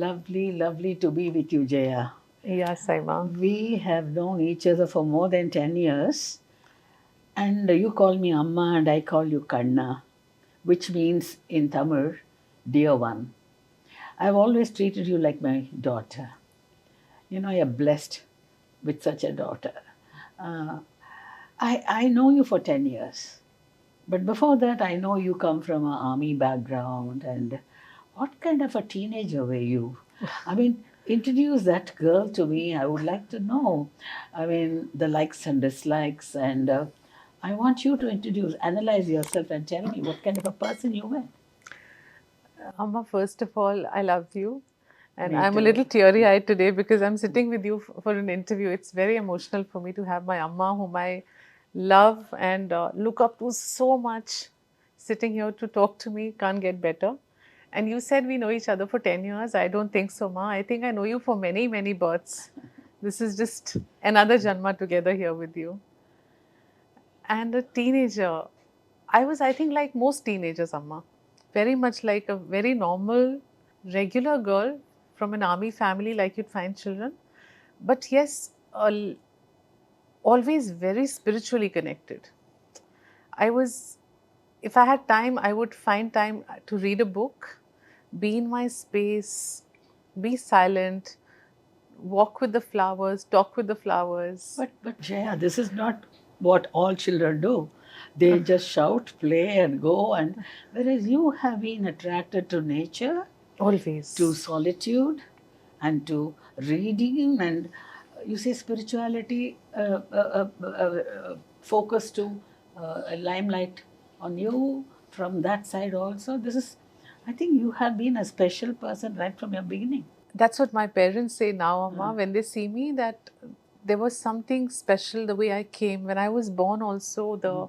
Lovely, lovely to be with you, Jaya. Yeah, Saima. We have known each other for more than 10 years, and you call me Amma and I call you Kanna, which means in Tamil, dear one. I've always treated you like my daughter. You know, you're blessed with such a daughter. Uh, I know you for 10 years, but before that, I know you come from an army background. And what kind of a teenager were you? I mean, introduce that girl to me. I would like to know. I mean, the likes and dislikes. And I want you to analyze yourself and tell me what kind of a person you were. Amma, first of all, I love you. And Me I'm a too. little teary eyed today because I'm sitting with you for an interview. It's very emotional for me to have my Amma, whom I love and look up to so much, sitting here to talk to me. Can't get better. And you said we know each other for 10 years. I don't think so, Ma. I think I know you for many, many births. This is just another Janma together here with you. And a teenager, I think, like most teenagers, Amma, very much like a very normal, regular girl from an army family, like you'd find children. But yes, always very spiritually connected. I was, if I had time, I would find time to read a book, be in my space, be silent, walk with the flowers, talk with the flowers. But Jaya, this is not what all children do. They just shout, play, and go. And whereas you have been attracted to nature, to Always. solitude, and to reading, and you say spirituality focus to a limelight on you from that side also. This is, I think you have been a special person right from your beginning. That's what my parents say now, Amma, when they see me, that there was something special the way I came. When I was born also, the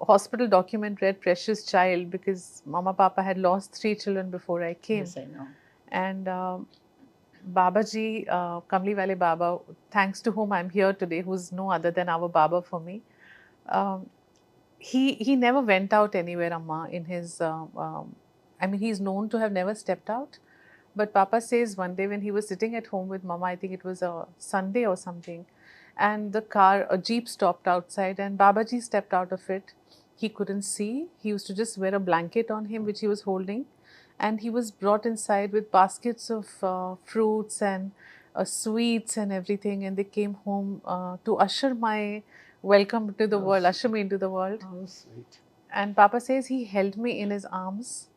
hospital document read precious child because Mama Papa had lost 3 children before I came. Yes, I know. And Babaji, Kamli Wale Baba, thanks to whom I'm here today, who's no other than our Baba for me, um, he never went out anywhere, Amma, in his, I mean, he's known to have never stepped out. But Papa says one day when he was sitting at home with Mama, I think it was a Sunday or something, and the car, a jeep stopped outside and Babaji stepped out of it. He couldn't see. He used to just wear a blanket on him, which he was holding. And he was brought inside with baskets of fruits and sweets and everything. And they came home to usher my welcome to the world, usher me into the world. How sweet. And Papa says he held me in his arms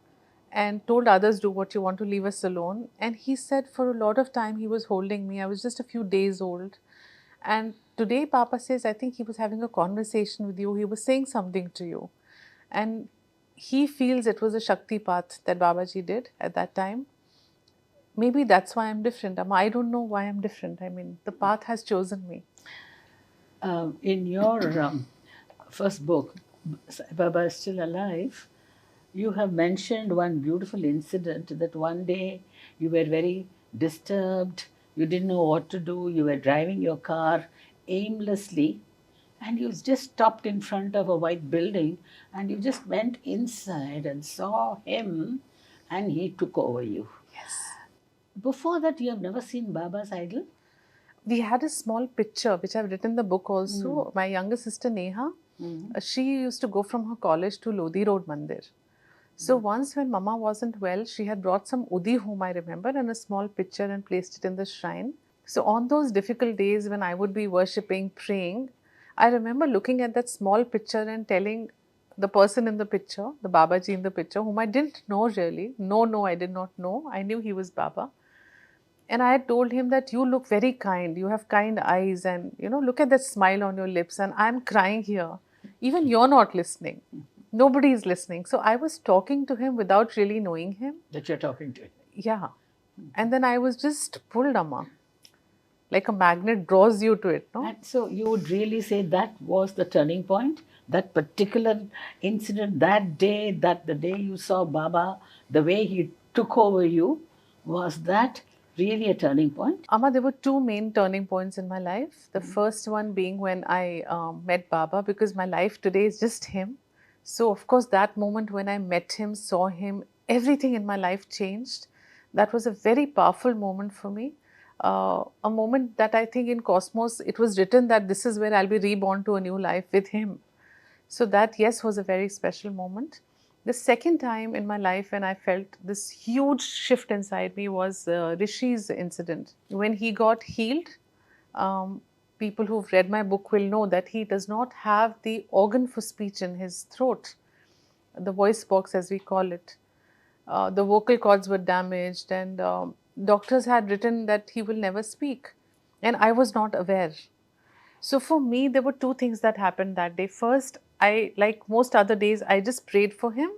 and told others, do what you want, to leave us alone. And he said for a lot of time he was holding me. I was just a few days old. And today Papa says, I think he was having a conversation with you. He was saying something to you. And he feels it was a Shakti path that Babaji did at that time. Maybe that's why I'm different. I don't know why I'm different. I mean, the path has chosen me. In your first book, Saibaba is Still Alive, you have mentioned one beautiful incident that one day you were very disturbed, you didn't know what to do, you were driving your car aimlessly, and you just stopped in front of a white building and you just went inside and saw him and he took over you. Yes. Before that, you have never seen Baba's idol? We had a small picture, which I've written in the book also. My younger sister Neha, she used to go from her college to Lodi Road Mandir. So once when Mama wasn't well, she had brought some udi home, I remember, and a small picture and placed it in the shrine. So on those difficult days when I would be worshipping, praying, I remember looking at that small picture and telling the person in the picture, the Babaji in the picture, whom I didn't know really. No, I did not know. I knew he was Baba. And I had told him that you look very kind, you have kind eyes, and look at that smile on your lips, and I'm crying here. Even you're not listening. Nobody is listening. So I was talking to him without really knowing him. That you're talking to him. Yeah. And then I was just pulled, Amma. Like a magnet draws you to it, no? And so you would really say that was the turning point? That particular incident, that day, that the day you saw Baba, the way he took over you, was that really a turning point? Amma, there were two main turning points in my life. The first one being when I met Baba, because my life today is just him. So, of course, that moment when I met him, saw him, everything in my life changed. That was a very powerful moment for me. A moment that I think in Cosmos, it was written that this is where I'll be reborn to a new life with him. So that, yes, was a very special moment. The second time in my life when I felt this huge shift inside me was Rishi's incident. When he got healed, um, people who've read my book will know that he does not have the organ for speech in his throat, the voice box as we call it. The vocal cords were damaged, and doctors had written that he will never speak. And I was not aware. So for me, there were two things that happened that day. First, I, like most other days, I just prayed for him.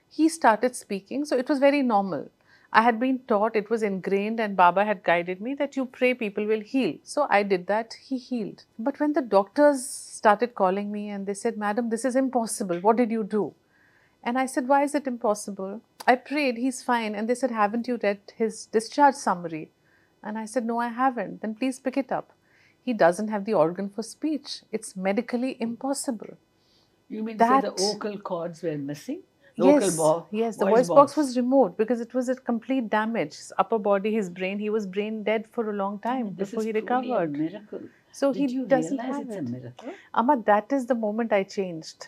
He started speaking, so it was very normal. I had been taught, it was ingrained, and Baba had guided me that you pray, people will heal. So I did that, he healed. But when the doctors started calling me and they said, Madam, this is impossible, what did you do? And I said, why is it impossible? I prayed, he's fine. And they said, haven't you read his discharge summary? And I said, no, I haven't. Then please pick it up. He doesn't have the organ for speech. It's medically impossible. You mean to say the That, vocal cords were missing? yes, yes, the voice box box was removed because it was a complete damage. His upper body, his brain, he was brain dead for a long time This before is he truly a recovered. miracle. So Did he you doesn't realize have it's a it. miracle? Amma, that is the moment I changed.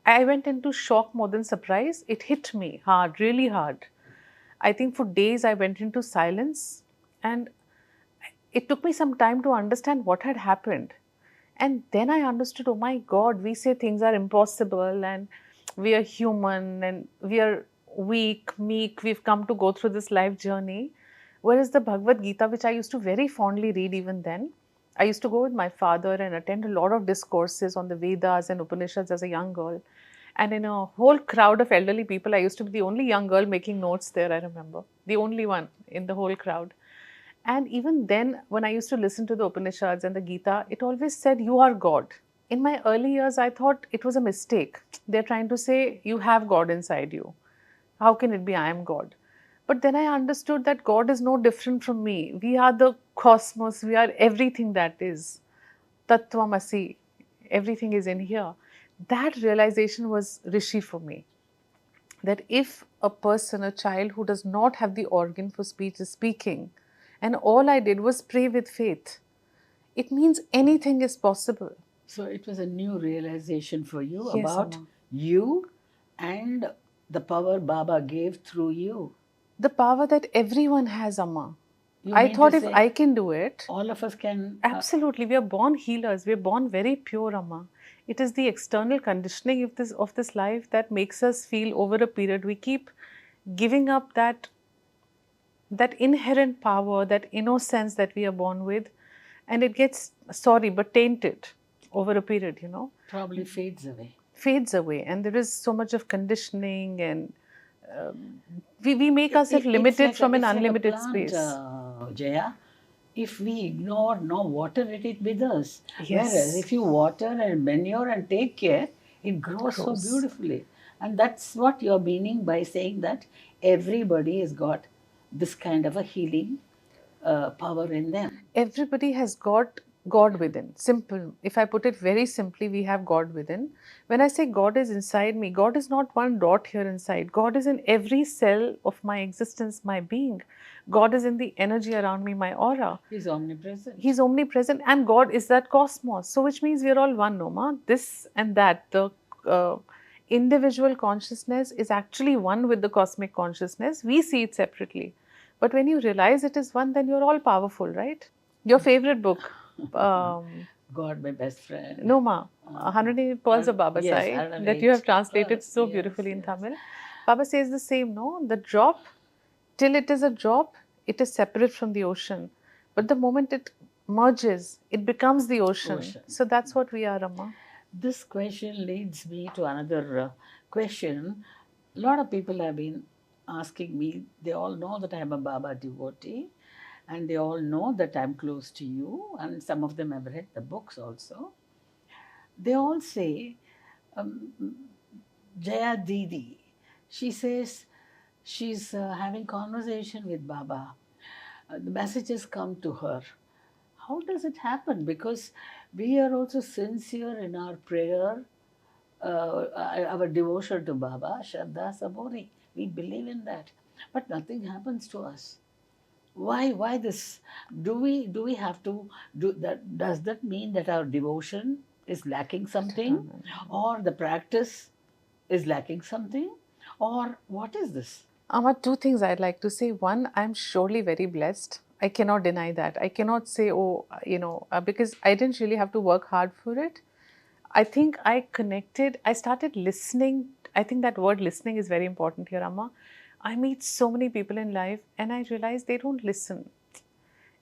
I went into shock more than surprise. It hit me hard, really hard. I think for days I went into silence, and it took me some time to understand what had happened. And then I understood, oh my God, we say things are impossible and we are human and we are weak, meek, we've come to go through this life journey. Whereas the Bhagavad Gita, which I used to very fondly read even then, I used to go with my father and attend a lot of discourses on the Vedas and Upanishads as a young girl. And in a whole crowd of elderly people, I used to be the only young girl making notes there, I remember. The only one in the whole crowd. And even then, when I used to listen to the Upanishads and the Gita, it always said, you are God. In my early years, I thought it was a mistake. They're trying to say, you have God inside you. How can it be I am God? But then I understood that God is no different from me. We are the cosmos, we are everything that is. Tattvamasi, everything is in here. That realization was Rishi for me. That if a person, a child who does not have the organ for speech is speaking, and all I did was pray with faith, it means anything is possible. So it was a new realization for you Yes, about Amma. you and the power Baba gave through you. The power that everyone has, Amma. You I mean to thought if say I can do it, all of us can? absolutely, we are born healers. We are born very pure, Amma. It is the external conditioning of this life that makes us feel over a period. We keep giving up that inherent power, that innocence that we are born with, and it gets, sorry, but tainted over a period, Probably fades away. fades away. And there is so much of conditioning, and we make ourselves limited from an It's like a unlimited plant, space. Jaya. If we ignore, no water it withers. Whereas Yes, if you water and manure and take care, it grows so grows. beautifully. And that's what you're meaning by saying that everybody has got this kind of a healing power in them. Everybody has got God within. Simple. If I put it very simply, we have God within. When I say God is inside me, God is not one dot here inside. God is in every cell of my existence, my being. God is in the energy around me, my aura. He's omnipresent. He's omnipresent, and God is that cosmos. So, which means we are all one, Noma. This and that. The individual consciousness is actually one with the cosmic consciousness. We see it separately. But when you realize it is one, then you're all powerful, right? Your favorite book, God, my best friend. Noma, 108 Pearls of Baba Yes, Sai, that you 108 have translated pearls. so Yes, beautifully in yes. Tamil. Baba says the same, no? The drop, till it is a drop, it is separate from the ocean. But the moment it merges, it becomes the ocean. Ocean. So that's what we are, Amma. This question leads me to another question. A lot of people have been asking me, they all know that I'm a Baba devotee, and they all know that I'm close to you, and some of them have read the books also. They all say, Jaya Didi, she says she's having conversation with Baba. The messages come to her. How does it happen? Because we are also sincere in our prayer, our devotion to Baba, Shraddha Sabori. We believe in that. But nothing happens to us. Why this? Do we have to do that? Does that mean that our devotion is lacking something, or the practice is lacking something, or what is this? Amma, two things I'd like to say. One, I'm surely very blessed. I cannot deny that. I cannot say, oh, because I didn't really have to work hard for it. I think I connected, I started listening. I think that word listening is very important here, Amma. I meet so many people in life and I realize they don't listen.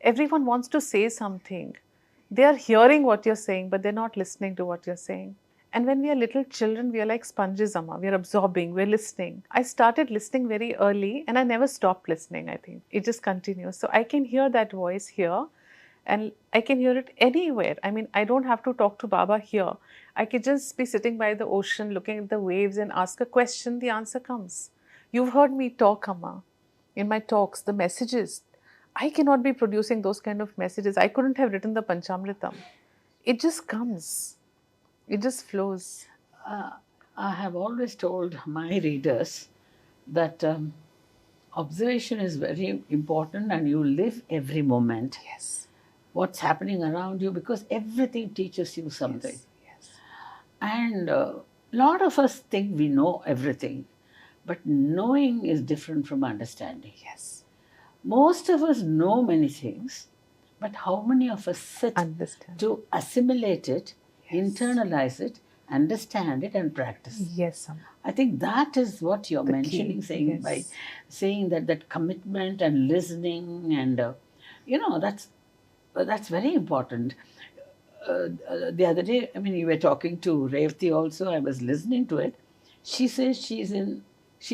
Everyone wants to say something. They are hearing what you're saying, but they're not listening to what you're saying. And when we are little children, we are like sponges, Amma. We are absorbing, we're listening. I started listening very early and I never stopped listening, I think. It just continues. So I can hear that voice here and I can hear it anywhere. I mean, I don't have to talk to Baba here. I could just be sitting by the ocean, looking at the waves and ask a question, the answer comes. You've heard me talk, Amma. In my talks, the messages, I cannot be producing those kind of messages. I couldn't have written the Panchamritam. It just comes. It just flows. I have always told my readers that observation is very important and you live every moment. Yes. What's happening around you, because everything teaches you something. Yes. And a lot of us think we know everything, but knowing is different from understanding. Yes. Most of us know many things, but how many of us sit Understand. to assimilate it, internalize it, understand it, and practice? Yes, Amma. I think that is what you're mentioning, saying by saying that commitment and listening, and that's very important. The other day, I mean, you were talking to Revati also. I was listening to it. She says she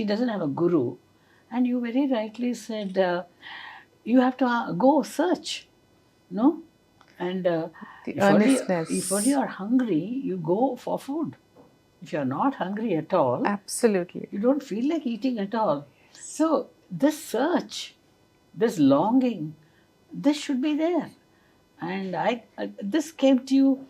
doesn't have a guru, and you very rightly said you have to go search, no, and The if earnestness. you are hungry, you go for food. If you are not hungry at all, Absolutely. you don't feel like eating at all. So this search, this longing, this should be there. And this came to you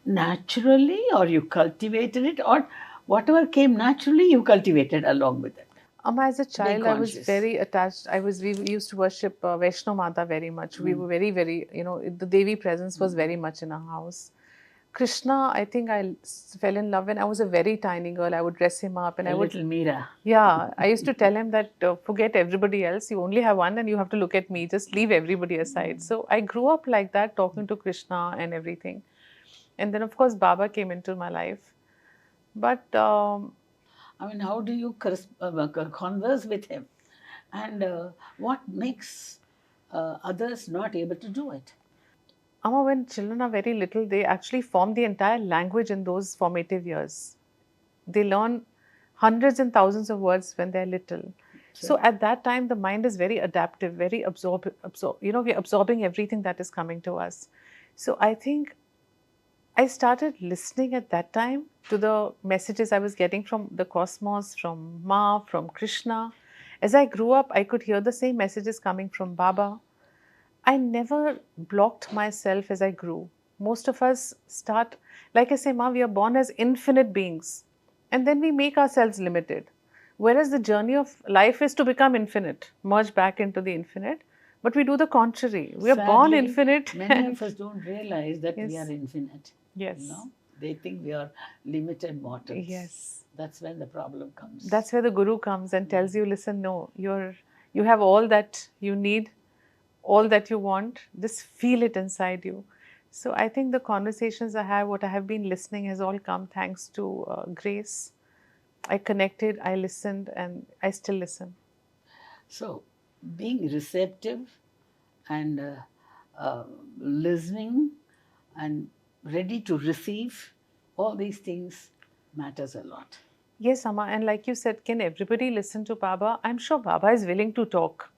naturally, or you cultivated it, or whatever came naturally, you cultivated along with it. Amma, as a child, I was conscious. very attached. We used to worship Vaishno Mata very much. We were very, very, the Devi presence was very much in our house. Krishna, I think I fell in love when I was a very tiny girl. I would dress him up and I would. Little Meera. Yeah, I used to tell him that forget everybody else. You only have one and you have to look at me. Just leave everybody aside. So I grew up like that, talking to Krishna and everything. And then, of course, Baba came into my life. But I mean, how do you converse with him? And what makes others not able to do it? Amma, when children are very little, they actually form the entire language in those formative years. They learn hundreds and thousands of words when they're little. So at that time, the mind is very adaptive, very we're absorbing everything that is coming to us. So I think I started listening at that time to the messages I was getting from the cosmos, from Ma, from Krishna. As I grew up, I could hear the same messages coming from Baba. I never blocked myself as I grew. Most of us start, like I say, Ma, we are born as infinite beings and then we make ourselves limited. Whereas the journey of life is to become infinite, merge back into the infinite. But we do the contrary. We are born Sadly, infinite. Many of us don't realize that we Yes. are infinite. Yes. They think we are limited mortals. Yes. That's when the problem comes. That's where the guru comes and tells you, listen, no, you have all that you need, all that you want, just feel it inside you. So I think the conversations I have, what I have been listening has all come thanks to grace. I connected, I listened, and I still listen. So being receptive and listening and ready to receive, all these things matters a lot. Yes, Amma, and like you said, can everybody listen to Baba? I'm sure Baba is willing to talk.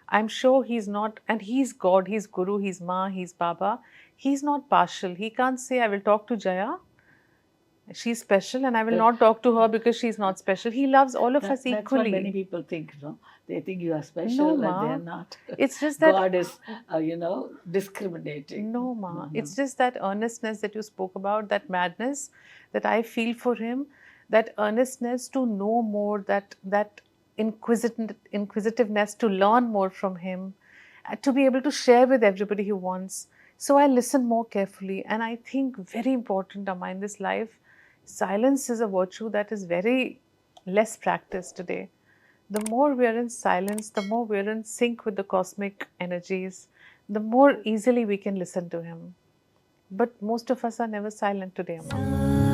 I'm sure he's not, and he's God, he's Guru, he's Ma, he's Baba. He's not partial. He can't say, I will talk to Jaya. She's special and I will not talk to her because she's not special. He loves all of us equally. That's what many people think, no? They think you are special, No, and Ma. they're not. It's just that God is, discriminating. No, Ma. It's just that earnestness that you spoke about, that madness that I feel for him, that earnestness to know more, that inquisitiveness to learn more from him, to be able to share with everybody he wants. So I listen more carefully, and I think very important, Amma, in this life, silence is a virtue that is very less practiced today. The more we are in silence, the more we are in sync with the cosmic energies, the more easily we can listen to him. But most of us are never silent today, Amma.